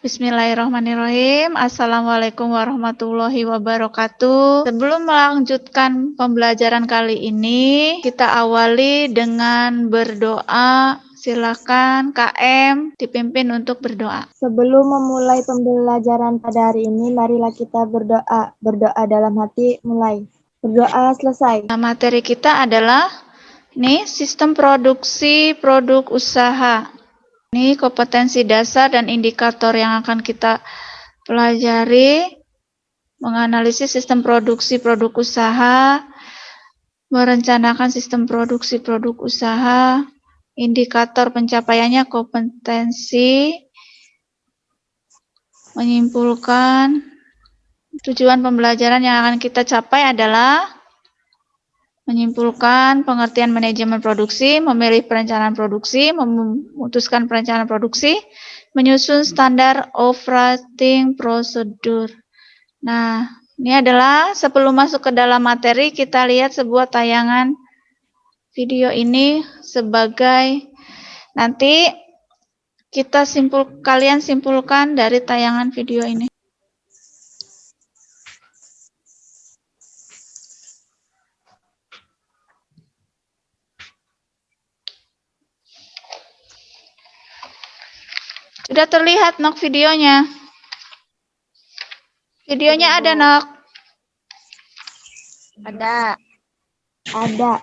Bismillahirrahmanirrahim. Assalamualaikum warahmatullahi wabarakatuh. Sebelum melanjutkan pembelajaran kali ini, kita awali dengan berdoa. Silakan KM dipimpin untuk berdoa. Sebelum memulai pembelajaran pada hari ini, marilah kita berdoa. Berdoa dalam hati, mulai. Berdoa selesai. Nah, materi kita adalah sistem produksi produk usaha. Ini kompetensi dasar dan indikator yang akan kita pelajari, menganalisis sistem produksi produk usaha, merencanakan sistem produksi produk usaha, indikator pencapaiannya kompetensi, menyimpulkan tujuan pembelajaran yang akan kita capai adalah menyimpulkan pengertian manajemen produksi, memilih perencanaan produksi, memutuskan perencanaan produksi, menyusun standar operating procedure. Nah, ini adalah sebelum masuk ke dalam materi, kita lihat sebuah tayangan video ini sebagai nanti kalian simpulkan dari tayangan video ini. Sudah terlihat Nok videonya? Videonya ada Nok? Ada.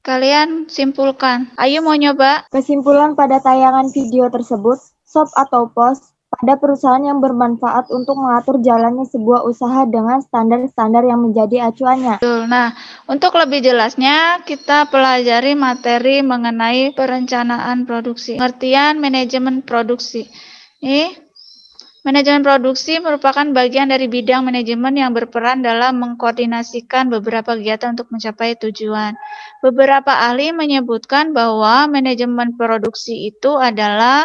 Kalian simpulkan. Ayo mau nyoba? Kesimpulan pada tayangan video tersebut, SOP atau POS pada perusahaan yang bermanfaat untuk mengatur jalannya sebuah usaha dengan standar-standar yang menjadi acuannya. Betul. Nah, untuk lebih jelasnya, kita pelajari materi mengenai perencanaan produksi. Pengertian manajemen produksi. Manajemen produksi merupakan bagian dari bidang manajemen yang berperan dalam mengkoordinasikan beberapa kegiatan untuk mencapai tujuan. Beberapa ahli menyebutkan bahwa manajemen produksi itu adalah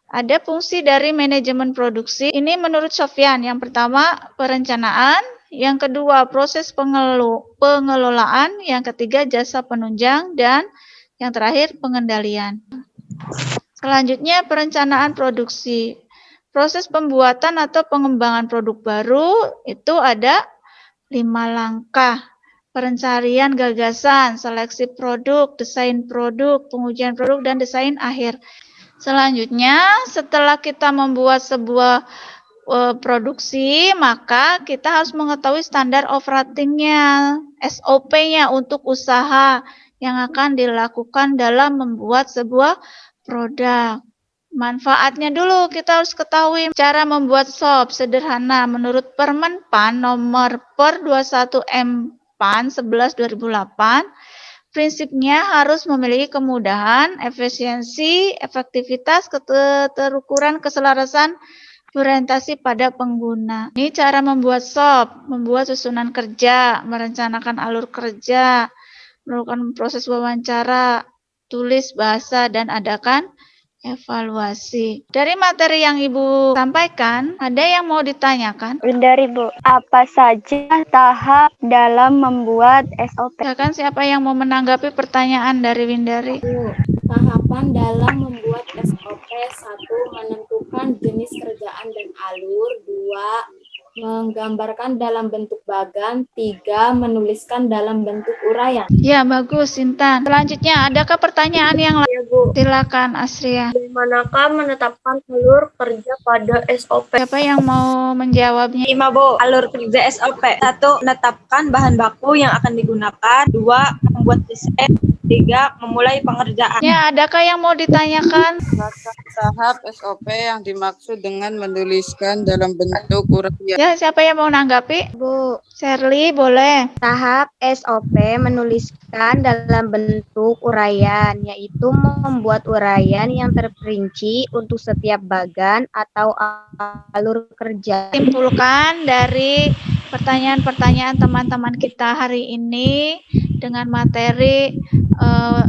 ada fungsi dari manajemen produksi. Ini menurut Sofyan. Yang pertama, perencanaan. Yang kedua, proses pengelolaan. Yang ketiga, jasa penunjang. Dan yang terakhir, pengendalian. Selanjutnya, perencanaan produksi. Proses pembuatan atau pengembangan produk baru itu ada 5 langkah. Pencarian gagasan, seleksi produk, desain produk, pengujian produk, dan desain akhir. Selanjutnya, setelah kita membuat sebuah produksi, maka kita harus mengetahui standar operatingnya, SOP-nya untuk usaha yang akan dilakukan dalam membuat sebuah produk. Manfaatnya dulu kita harus ketahui. Cara membuat SOP sederhana menurut Permenpan nomor per 21 M-PAN 11/2008. Prinsipnya harus memiliki kemudahan, efisiensi, efektivitas, keterukuran, keselarasan, orientasi pada pengguna. Ini cara membuat SOP, membuat susunan kerja, merencanakan alur kerja, melakukan proses wawancara, tulis bahasa, dan adakan evaluasi. Dari materi yang Ibu sampaikan, ada yang mau ditanyakan? Windari, Bu. Apa saja tahap dalam membuat SOP? Silakan siapa yang mau menanggapi pertanyaan dari Windari? Tahapan dalam membuat SOP: 1. Menentukan jenis kerjaan dan alur. 2. Menggambarkan dalam bentuk bagan. 3. Menuliskan dalam bentuk uraian. Ya, bagus, Intan. Selanjutnya, adakah pertanyaan yang lain? Ya, Bu. Silakan, Asria. Bagaimanakah menetapkan alur kerja pada SOP? Siapa yang mau menjawabnya? 5, Bu. Alur kerja SOP. 1. Menetapkan bahan baku yang akan digunakan. 2. Membuat desain. 3. Memulai pengerjaan. Ya, adakah yang mau ditanyakan? Tahap SOP yang dimaksud dengan menuliskan dalam bentuk uraian. Ya, siapa yang mau nanggapi? Bu, Shirley, boleh. tahap SOP menuliskan dalam bentuk uraian, yaitu membuat uraian yang terperinci untuk setiap bagan atau alur kerja. Simpulkan dari pertanyaan-pertanyaan teman-teman kita hari ini dengan materi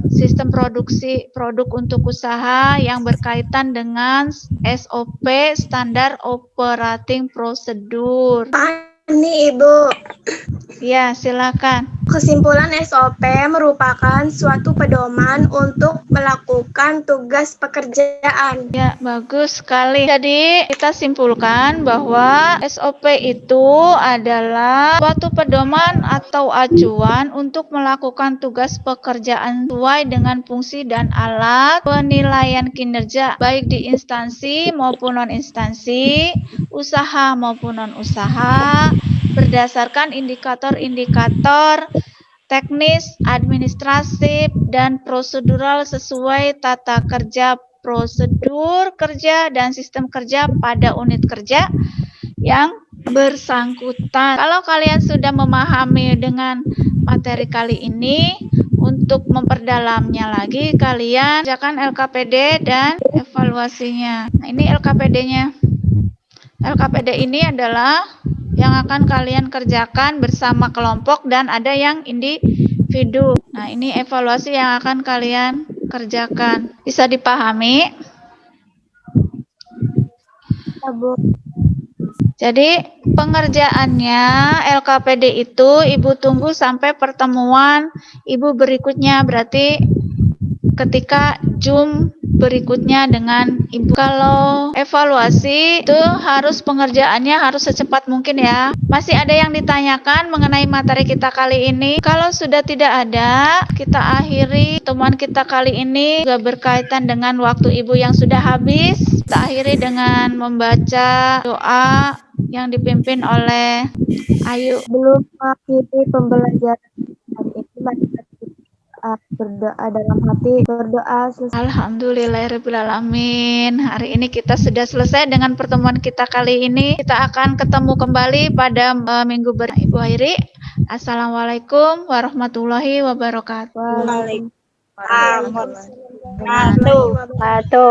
sistem produksi produk untuk usaha yang berkaitan dengan SOP, Standar Operating Procedure. Ini Ibu, Ya, silakan. kesimpulan SOP merupakan suatu pedoman untuk melakukan tugas pekerjaan. Ya, bagus sekali. Jadi, kita simpulkan bahwa SOP itu adalah suatu pedoman atau acuan untuk melakukan tugas pekerjaan sesuai dengan fungsi dan alat penilaian kinerja, baik di instansi maupun non-instansi, usaha maupun non-usaha, berdasarkan indikator-indikator teknis, administratif, dan prosedural sesuai tata kerja, prosedur kerja, dan sistem kerja pada unit kerja yang bersangkutan. Kalau kalian sudah memahami dengan materi kali ini, untuk memperdalamnya lagi, kalian kerjakan LKPD dan evaluasinya. Nah, ini LKPD-nya. LKPD ini adalah yang akan kalian kerjakan bersama kelompok dan ada yang individu. Nah, ini evaluasi yang akan kalian kerjakan. Bisa dipahami? Ya, Bu. Jadi, pengerjaannya LKPD itu Ibu tunggu sampai pertemuan Ibu berikutnya, berarti ketika Zoom berikutnya dengan Ibu. Kalau evaluasi itu harus pengerjaannya harus secepat mungkin ya. Masih ada yang ditanyakan mengenai materi kita kali ini? Kalau sudah tidak ada, kita akhiri pertemuan kita kali ini juga berkaitan dengan waktu Ibu yang sudah habis. Kita akhiri dengan membaca doa yang dipimpin oleh Ayu. Belum mengakhiri pembelajaran hari ini, mari kita berdoa dalam hati, berdoa selesai. Alhamdulillahirrahmanirrahim. Hari ini kita sudah selesai dengan pertemuan kita kali ini. Kita akan ketemu kembali pada minggu berikutnya. Ibu Airi, Assalamualaikum warahmatullahi wabarakatuh. Waalaikumsalam warahmatullahi wabarakatuh.